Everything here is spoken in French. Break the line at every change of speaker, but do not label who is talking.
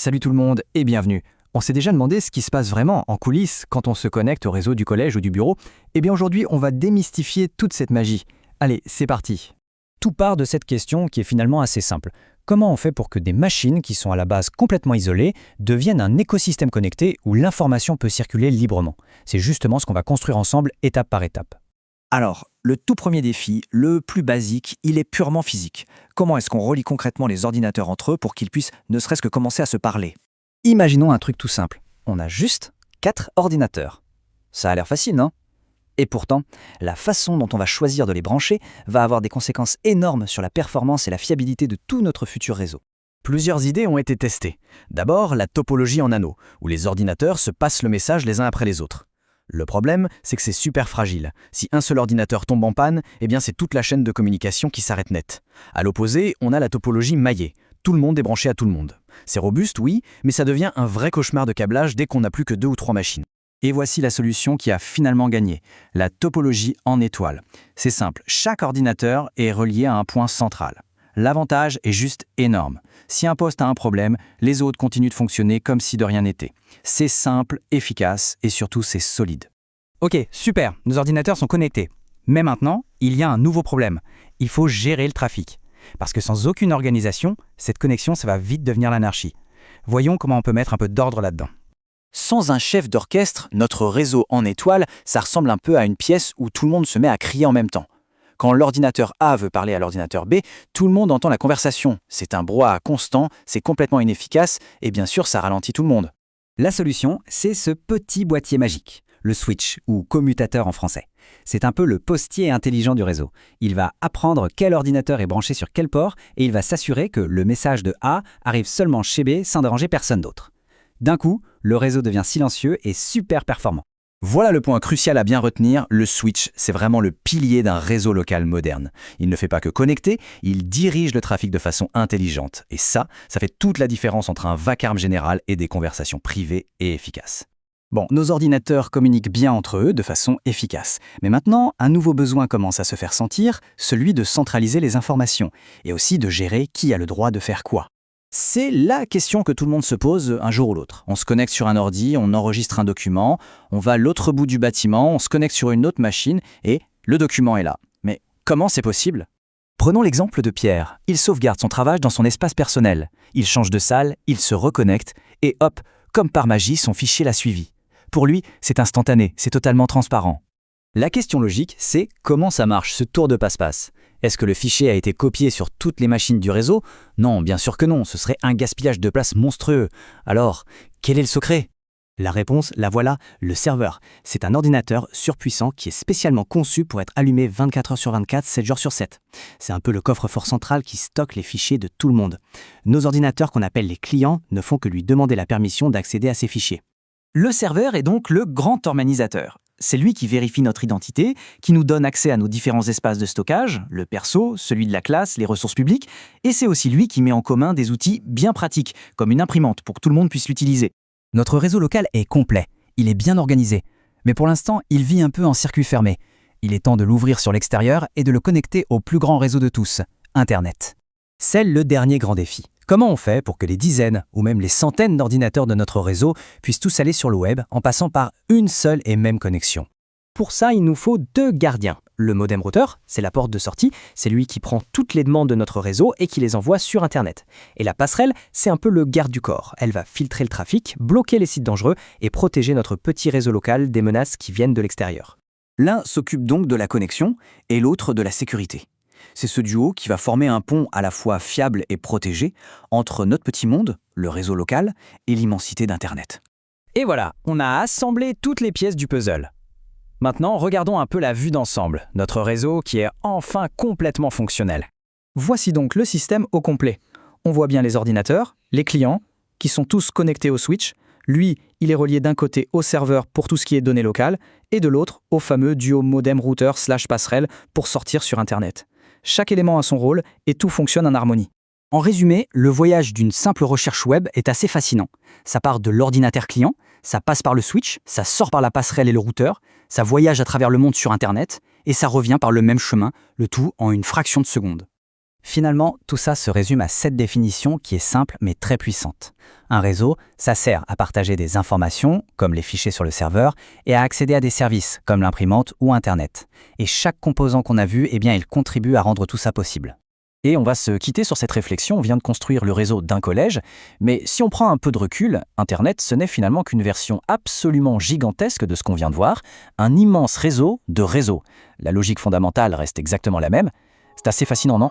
Salut tout le monde et bienvenue. On s'est déjà demandé ce qui se passe vraiment en coulisses quand on se connecte au réseau du collège ou du bureau. Eh bien aujourd'hui, on va démystifier toute cette magie. Allez, c'est parti.
Tout part de cette question qui est finalement assez simple. Comment on fait pour que des machines qui sont à la base complètement isolées deviennent un écosystème connecté où l'information peut circuler librement? C'est justement ce qu'on va construire ensemble étape par étape.
Alors, le tout premier défi, le plus basique, il est purement physique. Comment est-ce qu'on relie concrètement les ordinateurs entre eux pour qu'ils puissent ne serait-ce que commencer à se parler?
Imaginons un truc tout simple. On a juste 4 ordinateurs. Ça a l'air facile, non? Et pourtant, la façon dont on va choisir de les brancher va avoir des conséquences énormes sur la performance et la fiabilité de tout notre futur réseau.
Plusieurs idées ont été testées. D'abord, la topologie en anneaux, où les ordinateurs se passent le message les uns après les autres. Le problème, c'est que c'est super fragile. Si un seul ordinateur tombe en panne, eh bien c'est toute la chaîne de communication qui s'arrête net. À l'opposé, on a la topologie maillée. Tout le monde est branché à tout le monde. C'est robuste, oui, mais ça devient un vrai cauchemar de câblage dès qu'on n'a plus que 2 ou 3 machines. Et voici la solution qui a finalement gagné, la topologie en étoile. C'est simple, chaque ordinateur est relié à un point central. L'avantage est juste énorme. Si un poste a un problème, les autres continuent de fonctionner comme si de rien n'était. C'est simple, efficace et surtout c'est solide.
Ok, super, nos ordinateurs sont connectés. Mais maintenant, il y a un nouveau problème. Il faut gérer le trafic. Parce que sans aucune organisation, cette connexion, ça va vite devenir l'anarchie. Voyons comment on peut mettre un peu d'ordre là-dedans.
Sans un chef d'orchestre, notre réseau en étoile, ça ressemble un peu à une pièce où tout le monde se met à crier en même temps. Quand l'ordinateur A veut parler à l'ordinateur B, tout le monde entend la conversation. C'est un brouhaha constant, c'est complètement inefficace et bien sûr ça ralentit tout le monde.
La solution, c'est ce petit boîtier magique, le switch ou commutateur en français. C'est un peu le postier intelligent du réseau. Il va apprendre quel ordinateur est branché sur quel port et il va s'assurer que le message de A arrive seulement chez B sans déranger personne d'autre. D'un coup, le réseau devient silencieux et super performant.
Voilà le point crucial à bien retenir, le switch, c'est vraiment le pilier d'un réseau local moderne. Il ne fait pas que connecter, il dirige le trafic de façon intelligente. Et ça fait toute la différence entre un vacarme général et des conversations privées et efficaces.
Bon, nos ordinateurs communiquent bien entre eux de façon efficace. Mais maintenant, un nouveau besoin commence à se faire sentir, celui de centraliser les informations et aussi de gérer qui a le droit de faire quoi.
C'est la question que tout le monde se pose un jour ou l'autre. On se connecte sur un ordi, on enregistre un document, on va à l'autre bout du bâtiment, on se connecte sur une autre machine et le document est là. Mais comment c'est possible?
Prenons l'exemple de Pierre. Il sauvegarde son travail dans son espace personnel. Il change de salle, il se reconnecte et hop, comme par magie, son fichier l'a suivi. Pour lui, c'est instantané, c'est totalement transparent. La question logique, c'est comment ça marche ce tour de passe-passe? Est-ce que le fichier a été copié sur toutes les machines du réseau? Non, bien sûr que non, ce serait un gaspillage de place monstrueux. Alors, quel est le secret?
La réponse, la voilà, le serveur. C'est un ordinateur surpuissant qui est spécialement conçu pour être allumé 24 heures sur 24, 7 jours sur 7. C'est un peu le coffre-fort central qui stocke les fichiers de tout le monde. Nos ordinateurs qu'on appelle les clients ne font que lui demander la permission d'accéder à ces fichiers.
Le serveur est donc le grand organisateur. C'est lui qui vérifie notre identité, qui nous donne accès à nos différents espaces de stockage, le perso, celui de la classe, les ressources publiques, et c'est aussi lui qui met en commun des outils bien pratiques, comme une imprimante pour que tout le monde puisse l'utiliser.
Notre réseau local est complet, il est bien organisé, mais pour l'instant, il vit un peu en circuit fermé. Il est temps de l'ouvrir sur l'extérieur et de le connecter au plus grand réseau de tous, Internet. C'est le dernier grand défi. Comment on fait pour que les dizaines ou même les centaines d'ordinateurs de notre réseau puissent tous aller sur le web en passant par une seule et même connexion?
Pour ça, il nous faut 2 gardiens. Le modem routeur, c'est la porte de sortie, c'est lui qui prend toutes les demandes de notre réseau et qui les envoie sur Internet. Et la passerelle, c'est un peu le garde du corps. Elle va filtrer le trafic, bloquer les sites dangereux et protéger notre petit réseau local des menaces qui viennent de l'extérieur.
L'un s'occupe donc de la connexion et l'autre de la sécurité. C'est ce duo qui va former un pont à la fois fiable et protégé entre notre petit monde, le réseau local, et l'immensité d'Internet.
Et voilà, on a assemblé toutes les pièces du puzzle. Maintenant, regardons un peu la vue d'ensemble, notre réseau qui est enfin complètement fonctionnel.
Voici donc le système au complet. On voit bien les ordinateurs, les clients, qui sont tous connectés au switch. Lui, il est relié d'un côté au serveur pour tout ce qui est données locales, et de l'autre au fameux duo modem-routeur/passerelle pour sortir sur Internet. Chaque élément a son rôle et tout fonctionne en harmonie.
En résumé, le voyage d'une simple recherche web est assez fascinant. Ça part de l'ordinateur client, ça passe par le switch, ça sort par la passerelle et le routeur, ça voyage à travers le monde sur Internet, et ça revient par le même chemin, le tout en une fraction de seconde.
Finalement, tout ça se résume à cette définition qui est simple mais très puissante. Un réseau, ça sert à partager des informations, comme les fichiers sur le serveur, et à accéder à des services, comme l'imprimante ou Internet. Et chaque composant qu'on a vu, eh bien, il contribue à rendre tout ça possible.
Et on va se quitter sur cette réflexion, on vient de construire le réseau d'un collège, mais si on prend un peu de recul, Internet, ce n'est finalement qu'une version absolument gigantesque de ce qu'on vient de voir, un immense réseau de réseaux. La logique fondamentale reste exactement la même. C'est assez fascinant, non ?